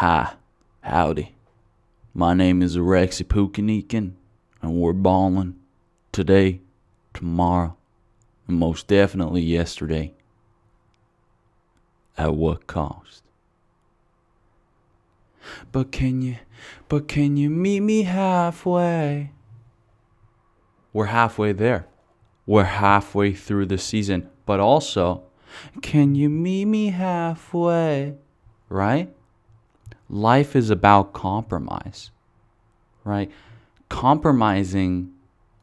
Hi, howdy. My name is Alexi Pukanikin, and we're ballin' today, tomorrow, and most definitely yesterday. At what cost? But can you meet me halfway? We're halfway there. We're halfway through the season, but also, can you meet me halfway? Right? Life is about compromise, right? Compromising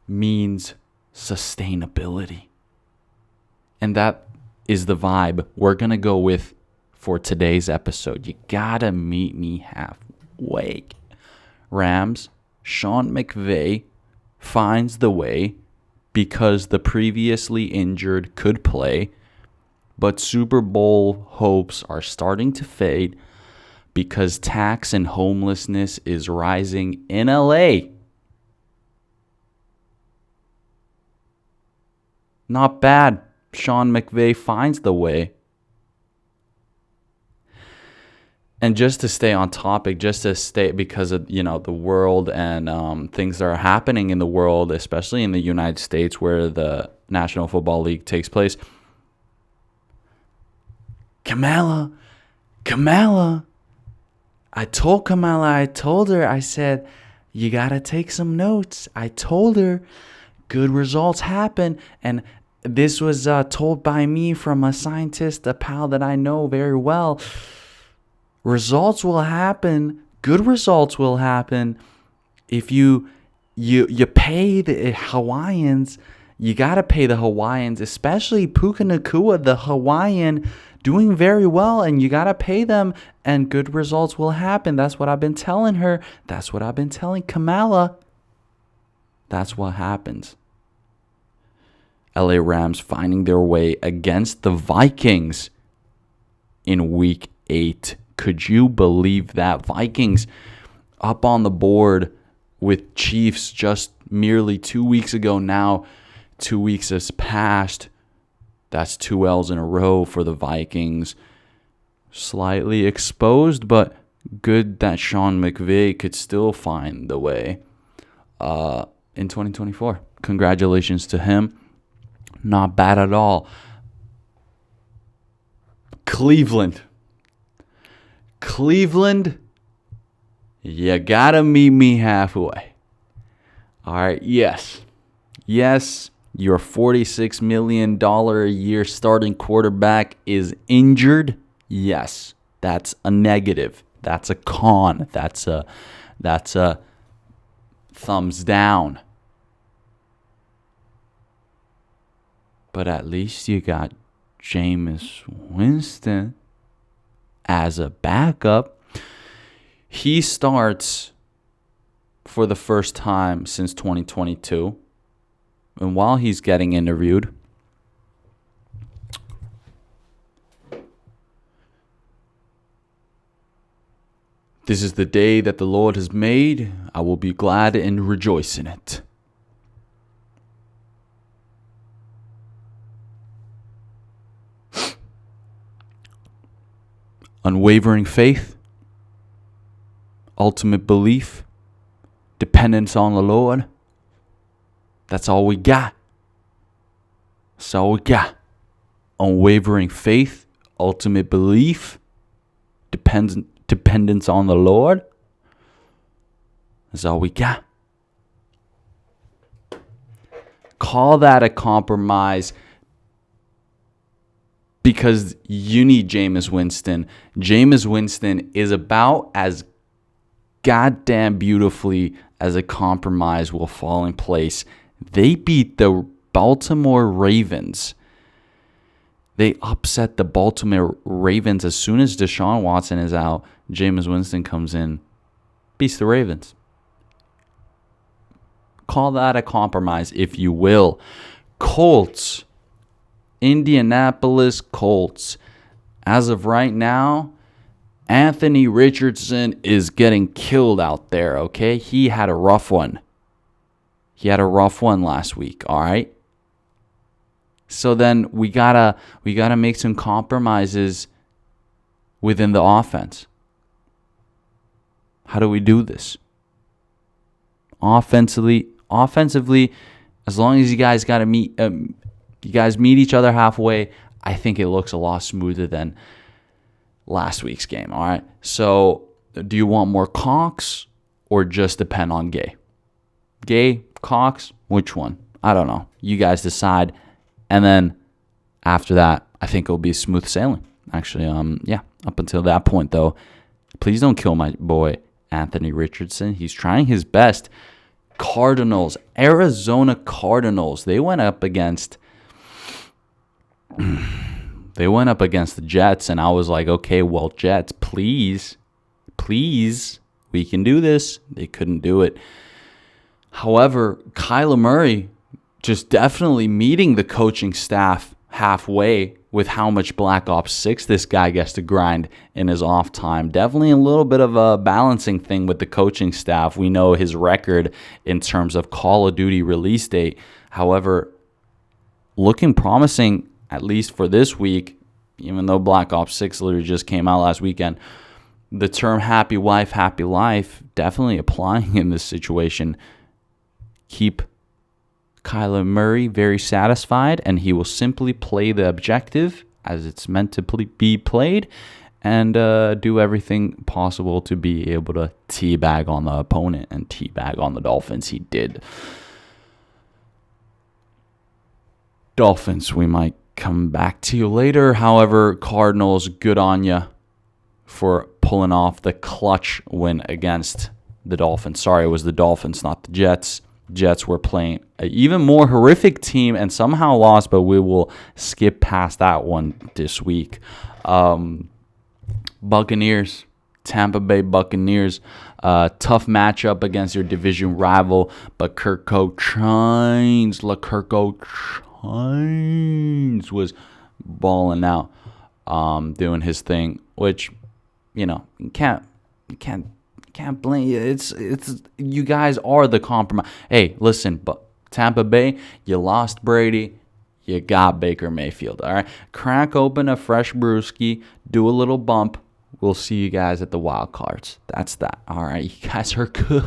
means sustainability. And that is the vibe we're going to go with for today's episode. You gotta meet me halfway. Rams, Sean McVay finds the way because the previously injured could play, but Super Bowl hopes are starting to fade because tax and homelessness is rising in LA. Not bad. Sean McVay finds the way. And just to stay on topic, just to stay, because of, the world and things that are happening in the world, especially in the United States where the National Football League takes place. Kamala. I told her, I said, you got to take some notes. I told her good results happen. And this was told by me from a scientist, a pal that I know very well. Results will happen. Good results will happen if you pay the Hawaiians. You got to pay the Hawaiians, especially Puka Nacua, the Hawaiian, doing very well, and you got to pay them, and good results will happen. That's what I've been telling her. That's what I've been telling Kamala. That's what happens. LA Rams finding their way against the Vikings in Week 8. Could you believe that? Vikings up on the board with Chiefs just merely 2 weeks ago. Now 2 weeks has passed. That's 2 L's in a row for the Vikings. Slightly exposed, but good that Sean McVay could still find the way in 2024. Congratulations to him. Not bad at all. Cleveland, you gotta meet me halfway. All right, yes, your $46 million a year starting quarterback is injured. Yes, that's a negative. That's a con. That's a thumbs down. But at least you got Jameis Winston as a backup. He starts for the first time since 2022. And while he's getting interviewed, this is the day that the Lord has made. I will be glad and rejoice in it. Unwavering faith, ultimate belief, dependence on the Lord. That's all we got. That's all we got. Unwavering faith, ultimate belief, dependence on the Lord. That's all we got. Call that a compromise because you need Jameis Winston. Jameis Winston is about as goddamn beautifully as a compromise will fall in place. They beat the Baltimore Ravens. They upset the Baltimore Ravens as soon as Deshaun Watson is out. Jameis Winston comes in, beats the Ravens. Call that a compromise, if you will. Colts. Indianapolis Colts. As of right now, Anthony Richardson is getting killed out there, okay? He had a rough one. Last week, all right? So then we gotta make some compromises within the offense. How do we do this? Offensively, as long as you guys meet each other halfway, I think it looks a lot smoother than last week's game. All right. So, do you want more Cox or just depend on Gay? Gay, Cox, which one? I don't know. You guys decide. And then after that, I think it'll be smooth sailing. Actually, up until that point, though, please don't kill my boy Anthony Richardson. He's trying his best. Cardinals, Arizona Cardinals. They went up against the Jets, and I was like, okay, well, Jets, please, we can do this. They couldn't do it. However, Kyler Murray just definitely meeting the coaching staff halfway with how much Black Ops 6 this guy gets to grind in his off time. Definitely a little bit of a balancing thing with the coaching staff. We know his record in terms of Call of Duty release date. However, looking promising, at least for this week, even though Black Ops 6 literally just came out last weekend. The term happy wife, happy life definitely applying in this situation. Keep Kyler Murray very satisfied, and he will simply play the objective as it's meant to be played and do everything possible to be able to teabag on the opponent and teabag on the Dolphins. He did. Dolphins, we might come back to you later. However, Cardinals, good on you for pulling off the clutch win against the Dolphins. Sorry, it was the Dolphins, not the Jets. Jets were playing an even more horrific team and somehow lost, but we will skip past that one this week. Buccaneers, Tampa Bay Buccaneers, tough matchup against your division rival, but Kirko Chains was balling out, doing his thing, which, you can't blame you. It's you guys are the compromise. Hey, listen, but Tampa Bay, you lost Brady, you got Baker Mayfield. All right, crack open a fresh brewski, do a little bump. We'll see you guys at the wild cards. That's that. All right, you guys are good.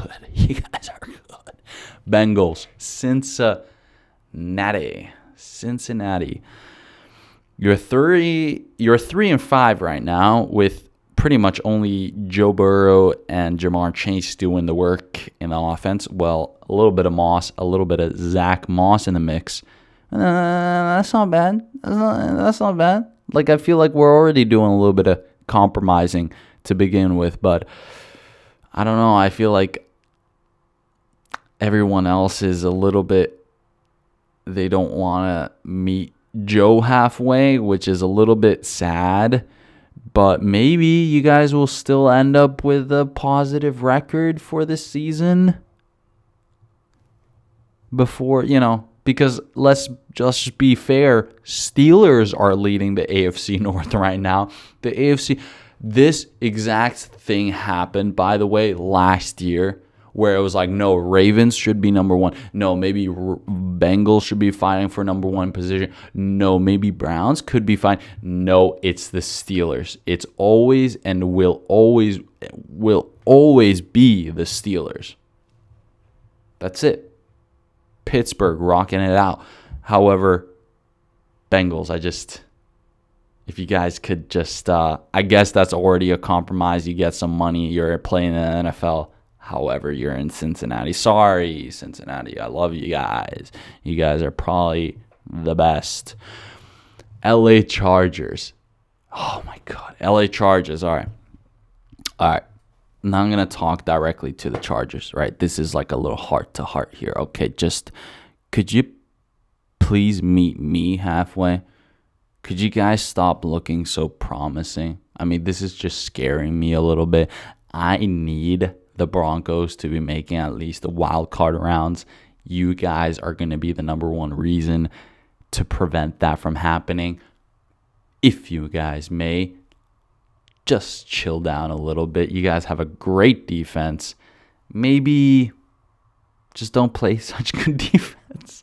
Bengals, Cincinnati. You're 3-5 right now with pretty much only Joe Burrow and Jamar Chase doing the work in the offense. Well, a little bit of Moss, a little bit of Zach Moss in the mix. That's not bad. That's not bad. Like, I feel like we're already doing a little bit of compromising to begin with, but I don't know. I feel like everyone else is a little bit, they don't want to meet Joe halfway, which is a little bit sad. But maybe you guys will still end up with a positive record for this season. Before, because let's just be fair, Steelers are leading the AFC North right now. The AFC, this exact thing happened, by the way, last year, where it was like, no, Ravens should be number one. No, maybe Bengals should be fighting for number one position. No, maybe Browns could be fine. No, it's the Steelers. It's always and will always be the Steelers. That's it. Pittsburgh rocking it out. However, Bengals, if you guys could just, I guess that's already a compromise. You get some money. You're playing in the NFL. However, you're in Cincinnati. Sorry, Cincinnati. I love you guys. You guys are probably the best. LA Chargers. Oh, my God. LA Chargers. All right. Now I'm going to talk directly to the Chargers, right? This is like a little heart-to-heart here. Okay, just could you please meet me halfway? Could you guys stop looking so promising? I mean, this is just scaring me a little bit. I need the Broncos to be making at least the wild card rounds. You guys are going to be the number one reason to prevent that from happening. If you guys may, just chill down a little bit. You guys have a great defense. Maybe just don't play such good defense.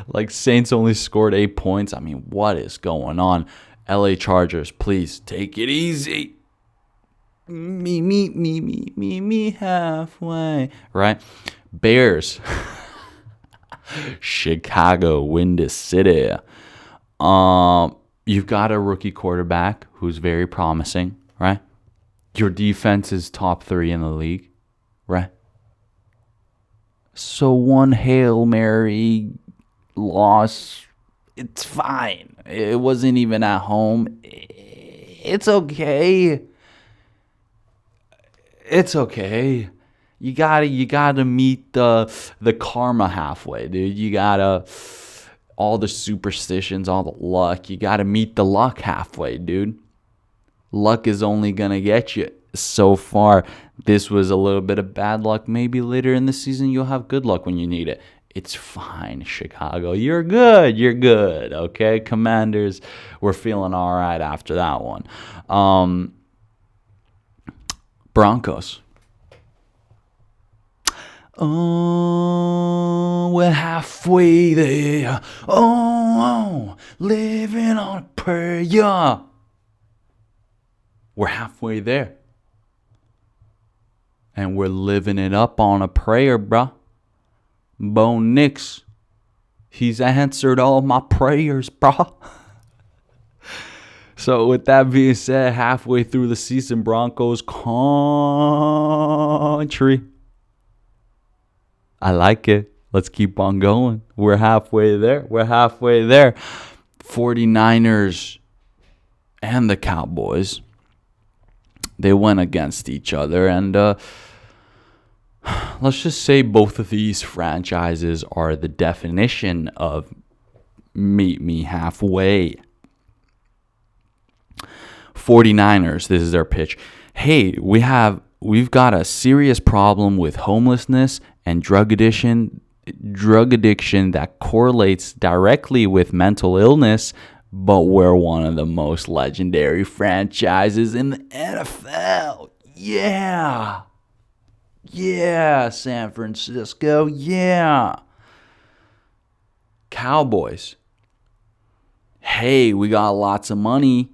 Like, Saints only scored 8 points. I mean, what is going on? LA Chargers, please take it easy. Me halfway. Right? Bears. Chicago, Windy City. You've got a rookie quarterback who's very promising, right? Your defense is top 3 in the league, right? So one Hail Mary loss, it's fine. It wasn't even at home. It's okay. It's okay. You gotta meet the karma halfway, dude. You gotta all the superstitions, all the luck. You gotta meet the luck halfway, dude. Luck is only gonna get you so far. This was a little bit of bad luck. Maybe later in the season you'll have good luck when you need it. It's fine, Chicago. You're good. You're good. Okay, Commanders. We're feeling all right after that one. Broncos. Oh, we're halfway there. Oh, living on a prayer. We're halfway there. And we're living it up on a prayer, bruh. Bo Nix, he's answered all my prayers, bruh. So with that being said, halfway through the season, Broncos country. I like it. Let's keep on going. We're halfway there. 49ers and the Cowboys, they went against each other. And let's just say both of these franchises are the definition of meet me halfway. 49ers, this is their pitch. Hey, we've got a serious problem with homelessness and drug addiction that correlates directly with mental illness, but we're one of the most legendary franchises in the NFL. Yeah. Yeah, San Francisco. Yeah. Cowboys. Hey, we got lots of money,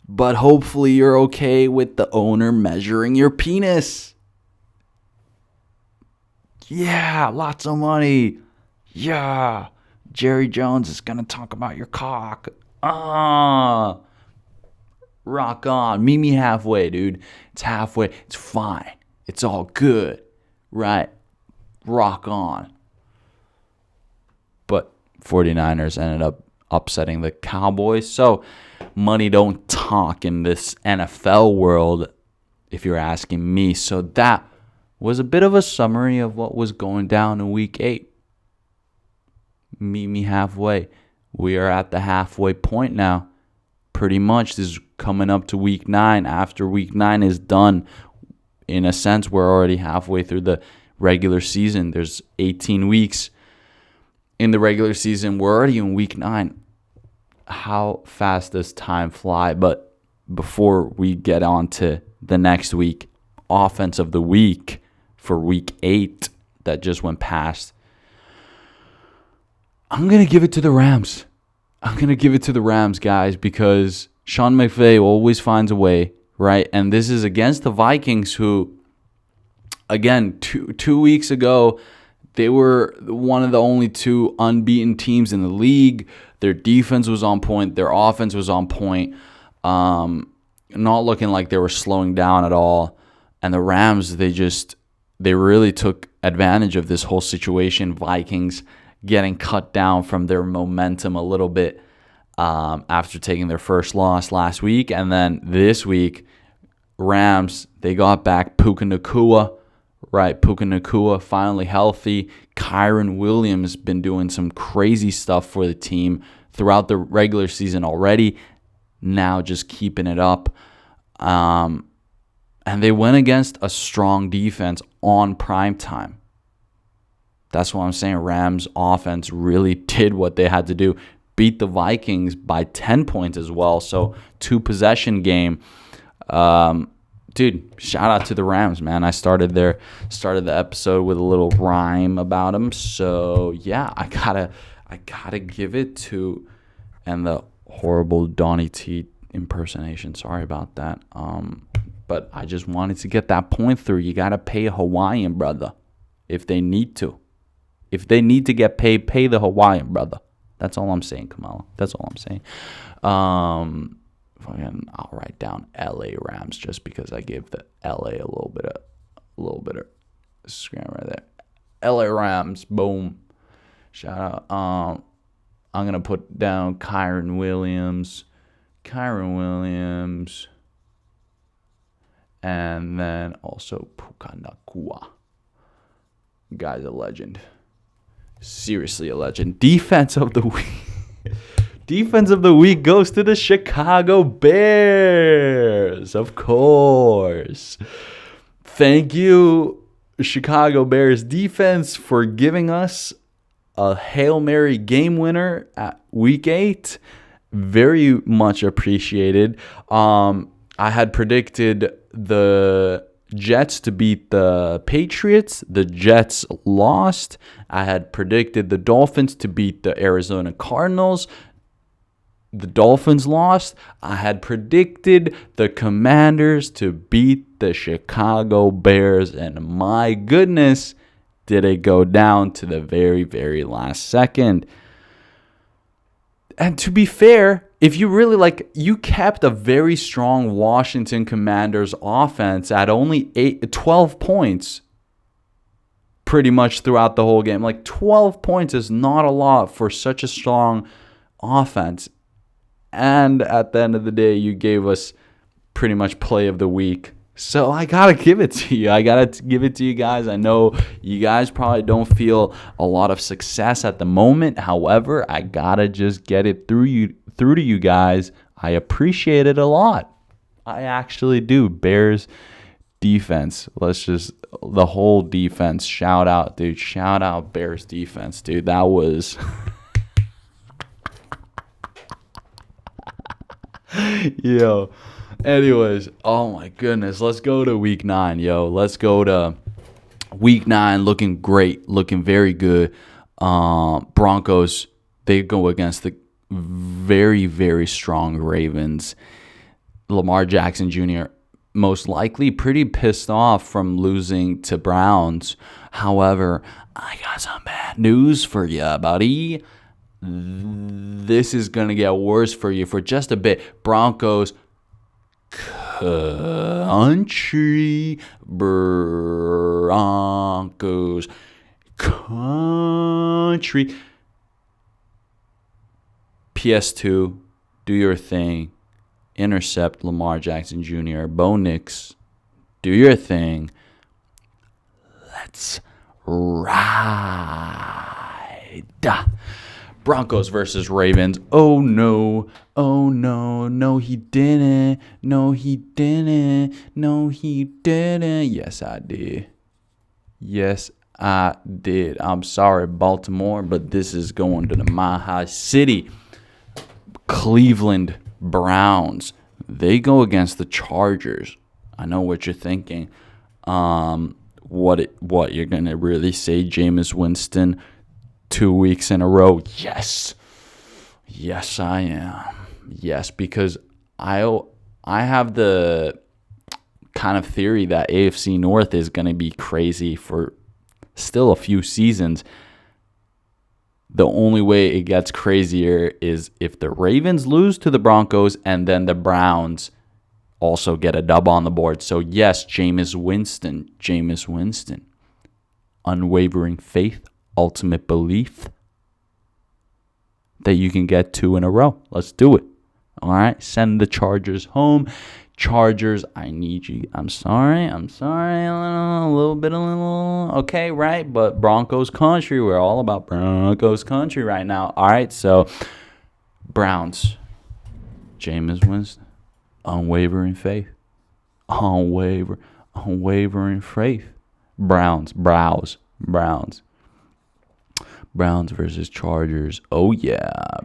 but hopefully you're okay with the owner measuring your penis. Yeah, lots of money. Yeah. Jerry Jones is going to talk about your cock. Rock on. Meet me halfway, dude. It's halfway. It's fine. It's all good. Right? Rock on. But 49ers ended up upsetting the Cowboys. So money don't talk in this NFL world, if you're asking me. So that was a bit of a summary of what was going down in Week 8. Meet me halfway. We are at the halfway point now. Pretty much, this is coming up to Week 9. After Week 9 is done, in a sense, we're already halfway through the regular season. There's 18 weeks in the regular season. We're already in Week 9. How fast does time fly? But before we get on to the next week, offense of the week for Week 8 that just went past, I'm going to give it to the Rams. Guys, because Sean McVay always finds a way, right? And this is against the Vikings, who, again, two weeks ago, they were one of the only 2 unbeaten teams in the league. Their defense was on point. Their offense was on point. Not looking like they were slowing down at all. And the Rams, they really took advantage of this whole situation. Vikings getting cut down from their momentum a little bit after taking their first loss last week. And then this week, Rams, they got back Puka Nacua, right? Puka Nacua finally healthy. Kyron Williams been doing some crazy stuff for the team throughout the regular season already. Now just keeping it up. And they went against a strong defense on primetime. That's what I'm saying. Rams offense really did what they had to do. Beat the Vikings by 10 points as well. So 2-possession game. Dude, shout out to the Rams, man. I started the episode with a little rhyme about them. So yeah, I gotta give it to, and the horrible Donnie T impersonation. Sorry about that. But I just wanted to get that point through. You got to pay a Hawaiian brother if they need to. If they need to get paid, pay the Hawaiian brother. That's all I'm saying, Kamala. That's all I'm saying. I'll write down LA Rams just because I gave the LA a little bit of scram right there. LA Rams, boom. Shout out. I'm gonna put down Kyron Williams, and then also Puka Nacua. Guy's a legend. Seriously a legend. Defense of the week. Defense of the week goes to the Chicago Bears. Of course. Thank you, Chicago Bears defense, for giving us a Hail Mary game winner at week 8. Very much appreciated. I had predicted the Jets to beat the Patriots. The Jets lost. I had predicted the Dolphins to beat the Arizona Cardinals. The Dolphins lost. I had predicted the Commanders to beat the Chicago Bears. And my goodness, did it go down to the very, very last second. And to be fair, if you really you kept a very strong Washington Commanders offense at only 12 points pretty much throughout the whole game. 12 points is not a lot for such a strong offense. And at the end of the day, you gave us pretty much play of the week. So I got to give it to you. I got to give it to you guys. I know you guys probably don't feel a lot of success at the moment. However, I got to just get it through to you guys. I appreciate it a lot. I actually do. Bears defense. The whole defense. Shout out, dude. Shout out Bears defense, dude. That was... Yo, anyways, oh my goodness, let's go to week 9, yo. Let's go to week 9, looking great, looking very good. Broncos, they go against the very, very strong Ravens. Lamar Jackson Jr. most likely pretty pissed off from losing to Browns. However, I got some bad news for you, buddy. This is going to get worse for you for just a bit. Broncos country. Broncos country. PS2, do your thing. Intercept Lamar Jackson Jr. Bo Nix, do your thing. Let's ride. Broncos versus Ravens. Oh no, no he didn't. Yes, I did. I'm sorry, Baltimore, but this is going to the Mile City. Cleveland Browns. They go against the Chargers. I know what you're thinking. What you're gonna really say, Jameis Winston? 2 weeks in a row. Yes, I am. Yes, because I have the kind of theory that AFC North is going to be crazy for still a few seasons. The only way it gets crazier is if the Ravens lose to the Broncos and then the Browns also get a dub on the board. So yes, Jameis Winston. Unwavering faith. Ultimate belief that you can get 2 in a row. Let's do it. All right. Send the Chargers home. Chargers, I need you. I'm sorry. A little. Okay, right? But Broncos country. We're all about Broncos country right now. All right. So, Browns. Jameis Winston. Unwavering faith. Unwavering faith. Browns. Browns versus Chargers. Oh, yeah.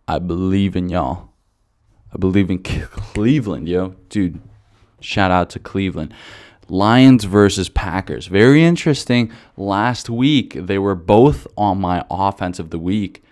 I believe in y'all. I believe in Cleveland, yo. Dude, shout out to Cleveland. Lions versus Packers. Very interesting. Last week, they were both on my offense of the week.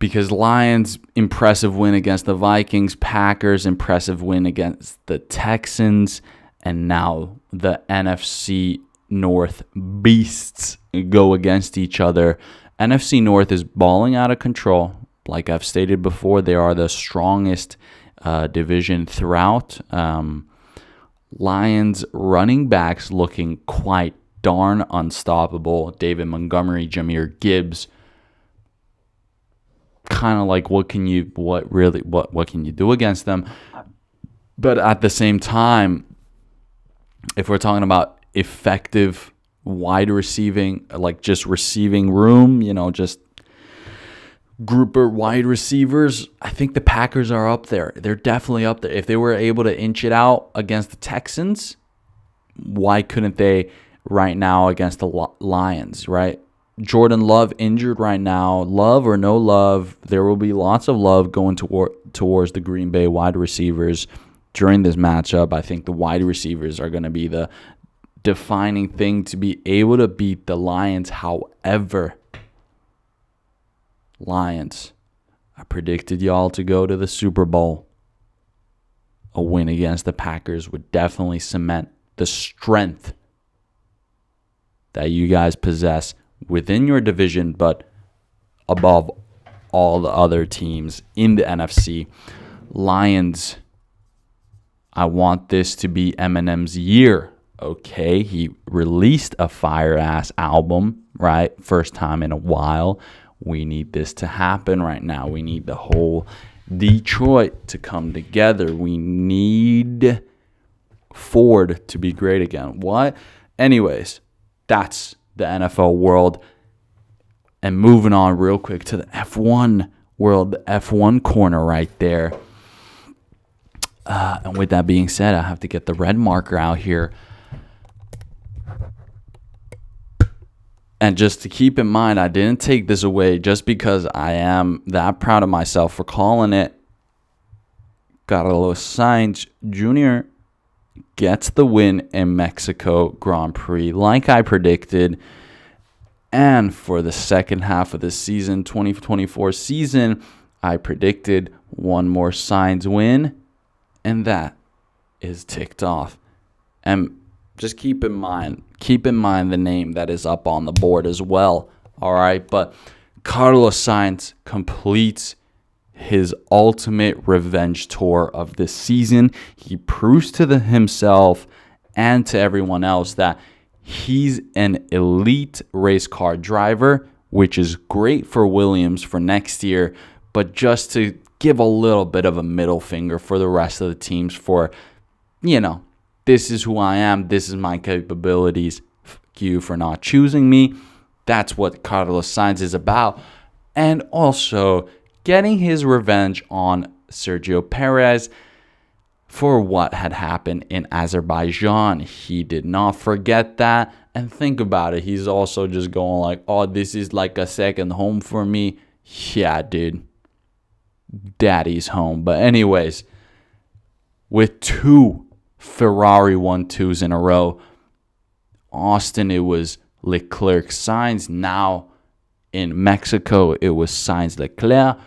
because Lions, impressive win against the Vikings, Packers, impressive win against the Texans, and now the NFC North beasts go against each other. NFC North is balling out of control. Like I've stated before, they are the strongest division throughout. Lions running backs looking quite darn unstoppable. David Montgomery, Jahmyr Gibbs. Kind of like what can you do against them? But at the same time, if we're talking about effective wide receiving, like just receiving room, just grouper wide receivers, I think the Packers are up there. They're definitely up there. If they were able to inch it out against the Texans, why couldn't they right now against the Lions, right? Jordan Love injured right now. Love or no love, there will be lots of love going towards the Green Bay wide receivers during this matchup. I think the wide receivers are going to be the defining thing to be able to beat the Lions. However, Lions, I predicted y'all to go to the Super Bowl. A win against the Packers would definitely cement the strength that you guys possess within your division, but above all the other teams in the NFC. Lions, I want this to be Eminem's year. Okay, he released a fire-ass album, right? First time in a while. We need this to happen right now. We need the whole Detroit to come together. We need Ford to be great again. What? Anyways, that's the NFL world. And moving on real quick to the F1 world, the F1 corner right there. And with that being said, I have to get the red marker out here. And just to keep in mind, I didn't take this away just because I am that proud of myself for calling it. Carlos Sainz Jr. gets the win in Mexico Grand Prix like I predicted. And for the second half of the season, 2024 season, I predicted one more Sainz win, and that is ticked off. And just keep in mind the name that is up on the board as well. All right, but Carlos Sainz completes his ultimate revenge tour of this season. He proves to himself and to everyone else that he's an elite race car driver, which is great for Williams for next year, but just to give a little bit of a middle finger for the rest of the teams for, this is who I am, this is my capabilities, fuck you for not choosing me. That's what Carlos Sainz is about. And also getting his revenge on Sergio Perez for what had happened in Azerbaijan. He did not forget that. And think about it. He's also just going like, oh, this is like a second home for me. Yeah, dude. Daddy's home. But anyways, with two Ferrari 1-2s in a row, Austin, it was Leclerc Sainz. Now in Mexico, it was Sainz Leclerc.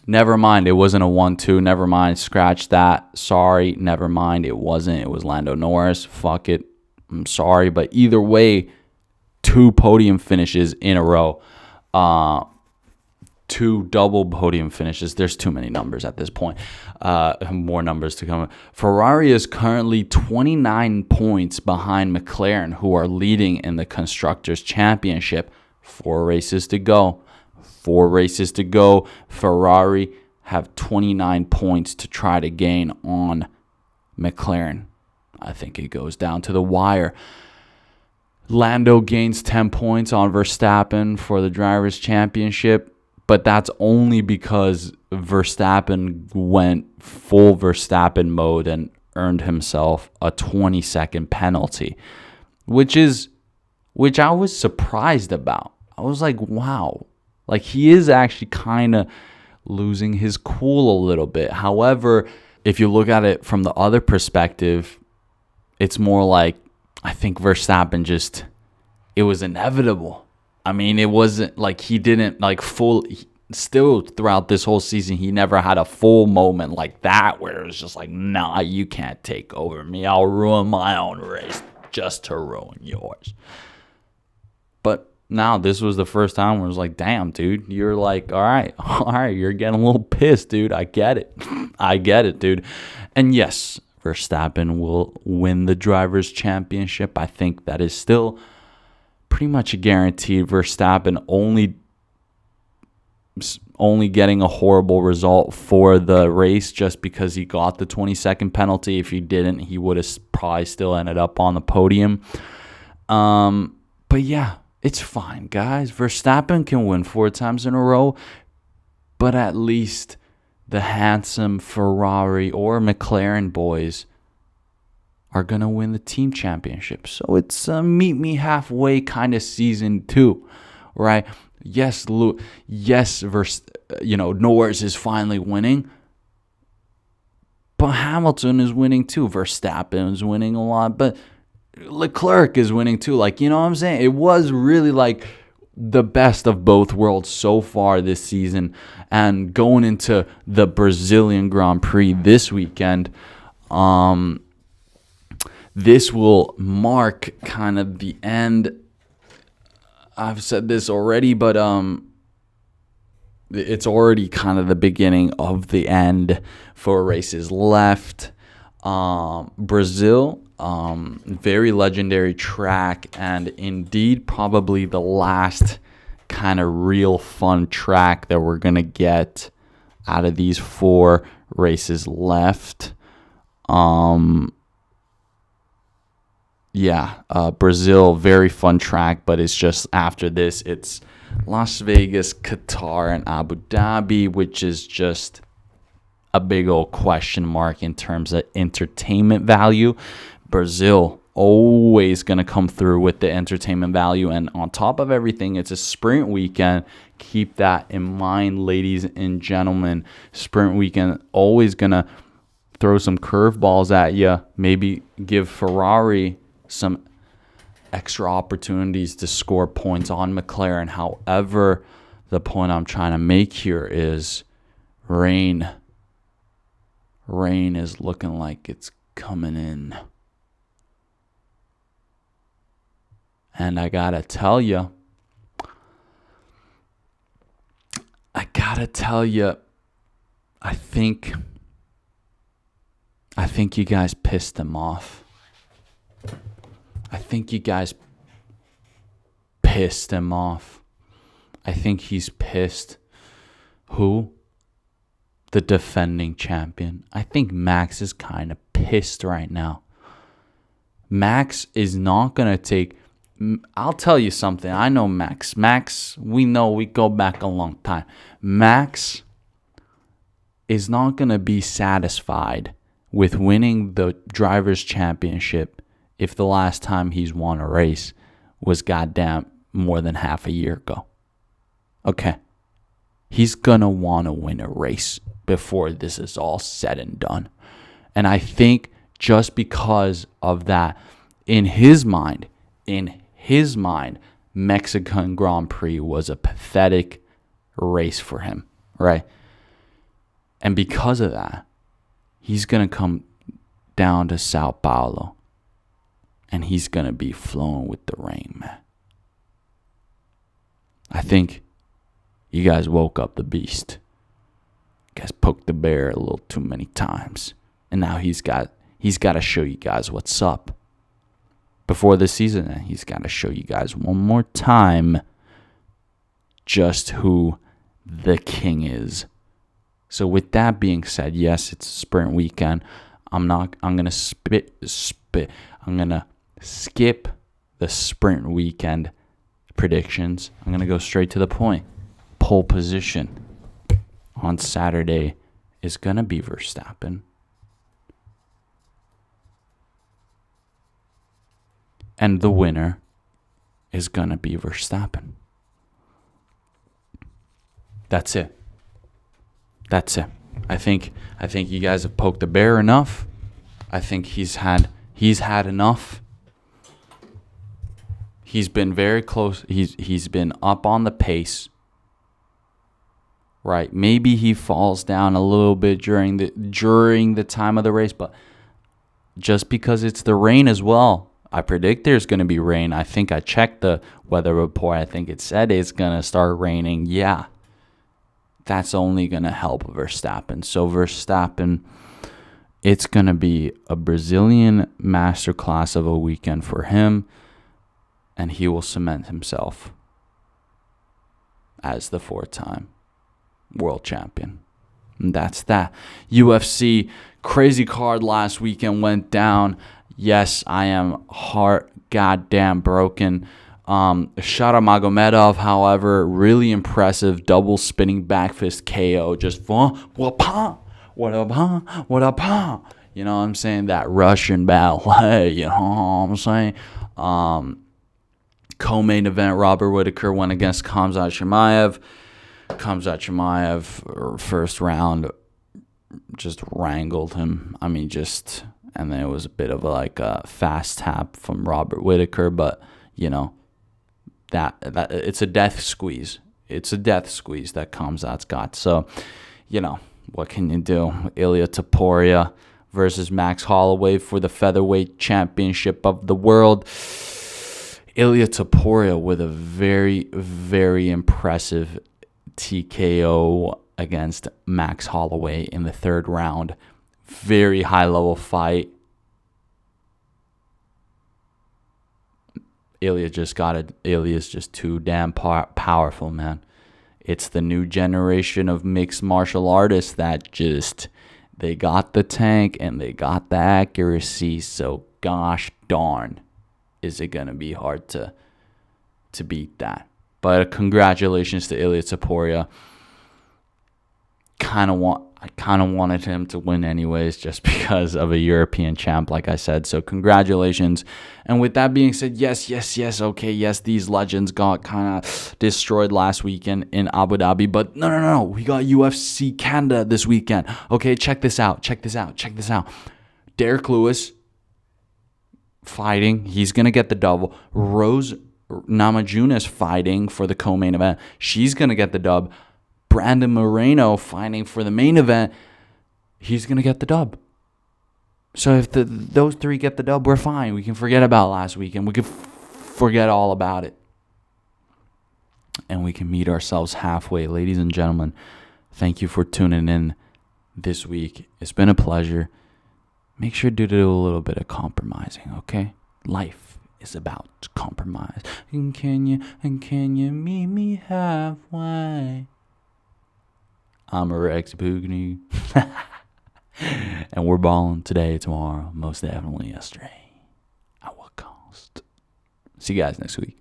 Never mind, it wasn't a 1-2. Never mind, scratch that. Sorry, never mind, it wasn't. It was Lando Norris. Fuck it. I'm sorry. But either way, two podium finishes in a row. Two double podium finishes. There's too many numbers at this point. More numbers to come. Ferrari is currently 29 points behind McLaren, who are leading in the Constructors' Championship. 4 races to go. 4 races to go. Ferrari have 29 points to try to gain on McLaren. I think it goes down to the wire. Lando gains 10 points on Verstappen for the Drivers' Championship, but that's only because Verstappen went full Verstappen mode and earned himself a 20-second penalty, which I was surprised about. I was like, wow. Like, he is actually kind of losing his cool a little bit. However, if you look at it from the other perspective, it's more like, I think Verstappen it was inevitable. I mean, it wasn't like he didn't like still throughout this whole season, he never had a full moment like that where it was just like, nah, you can't take over me. I'll ruin my own race just to ruin yours. But now this was the first time where it was like, damn, dude, you're like, all right, you're getting a little pissed, dude. I get it. I get it, dude. And yes, Verstappen will win the Drivers' Championship. I think that is still pretty much a guarantee. Verstappen only getting a horrible result for the race just because he got the 20-second penalty. If he didn't, he would have probably still ended up on the podium. But yeah, it's fine, guys. Verstappen can win 4 times in a row, but at least the handsome Ferrari or McLaren boys are going to win the team championship. So it's a meet me halfway kind of season too, right? Yes, Norris is finally winning, but Hamilton is winning too. Verstappen is winning a lot, but Leclerc is winning too. Like, you know what I'm saying? It was really like the best of both worlds so far this season. And going into the Brazilian Grand Prix this weekend, this will mark kind of the end. I've said this already, but it's already kind of the beginning of the end for races left. Brazil, very legendary track, and indeed probably the last kind of real fun track that we're going to get out of these 4 races left. Brazil, very fun track, but it's just after this, it's Las Vegas, Qatar, and Abu Dhabi, which is just a big old question mark in terms of entertainment value. Brazil always going to come through with the entertainment value, and on top of everything, it's a sprint weekend. Keep that in mind, ladies and gentlemen. Sprint weekend always going to throw some curveballs at you, maybe give Ferrari some extra opportunities to score points on McLaren. However, the point I'm trying to make here is rain is looking like it's coming in. And I gotta tell you, I think you guys pissed him off. I think you guys pissed him off. I think he's pissed. Who? The defending champion. I think Max is kind of pissed right now. Max is not going to take... I'll tell you something. I know Max. Max, we go back a long time. Max is not going to be satisfied with winning the Drivers' Championship if the last time he's won a race was goddamn more than half a year ago. Okay. He's going to want to win a race before this is all said and done. And I think just because of that, in his mind, Mexican Grand Prix was a pathetic race for him, right? And because of that, he's going to come down to Sao Paulo and he's going to be flowing with the rain, man. I think you guys woke up the beast. You guys poked the bear a little too many times. And now he's got to show you guys what's up. Before the season, he's got to show you guys one more time just who the king is. So with that being said, yes, it's a sprint weekend. I'm going to skip the sprint weekend predictions. I'm going to go straight to the point. Pole position on Saturday is going to be Verstappen. And the winner is going to be Verstappen. That's it. I think you guys have poked the bear enough. I think he's had enough. He's been very close. He's been up on the pace. right? Maybe he falls down a little bit during the time of the race, but just because it's the rain as well. I predict there's going to be rain. I think I checked the weather report. I think it said it's going to start raining. Yeah. That's only going to help Verstappen. So Verstappen, it's going to be a Brazilian masterclass of a weekend for him, and he will cement himself as the 4-time world champion. And that's that. UFC crazy card last weekend went down. Yes, I am heart goddamn broken. Shoutout Magomedov, however, really impressive double spinning back fist KO. Just what up? You know what I'm saying? That Russian ballet. You know what I'm saying? Co-main event, Robert Whittaker went against Khamzat Chimaev. Khamzat Chimaev, first round, just wrangled him. And then it was a bit of a fast tap from Robert Whittaker, but that it's a death squeeze. It's a death squeeze that Khamzat's got. So, what can you do? Ilya Topuria versus Max Holloway for the featherweight championship of the world. Ilya Topuria with a very, very impressive TKO against Max Holloway in the third round. Very high-level fight. Ilya's just too damn powerful, man. It's the new generation of mixed martial artists that they got the tank and they got the accuracy. So gosh darn, is it gonna be hard to beat that? But congratulations to Ilya Topuria. I kind of wanted him to win anyways, just because of a European champ, like I said. So congratulations. And with that being said, yes. Okay, yes, these legends got kind of destroyed last weekend in Abu Dhabi. But no. We got UFC Canada this weekend. Okay, check this out. Derek Lewis fighting. He's going to get the double. Rose Namajunas fighting for the co-main event. She's going to get the dub. Brandon Moreno fighting for the main event. He's going to get the dub. So if those three get the dub, we're fine. We can forget about last weekend. We can forget all about it. And we can meet ourselves halfway. Ladies and gentlemen, thank you for tuning in this week. It's been a pleasure. Make sure to do a little bit of compromising, okay? Life is about compromise. And can you meet me halfway? I'm a Rex Pugny. And we're balling today, tomorrow, most definitely yesterday. At what cost? See you guys next week.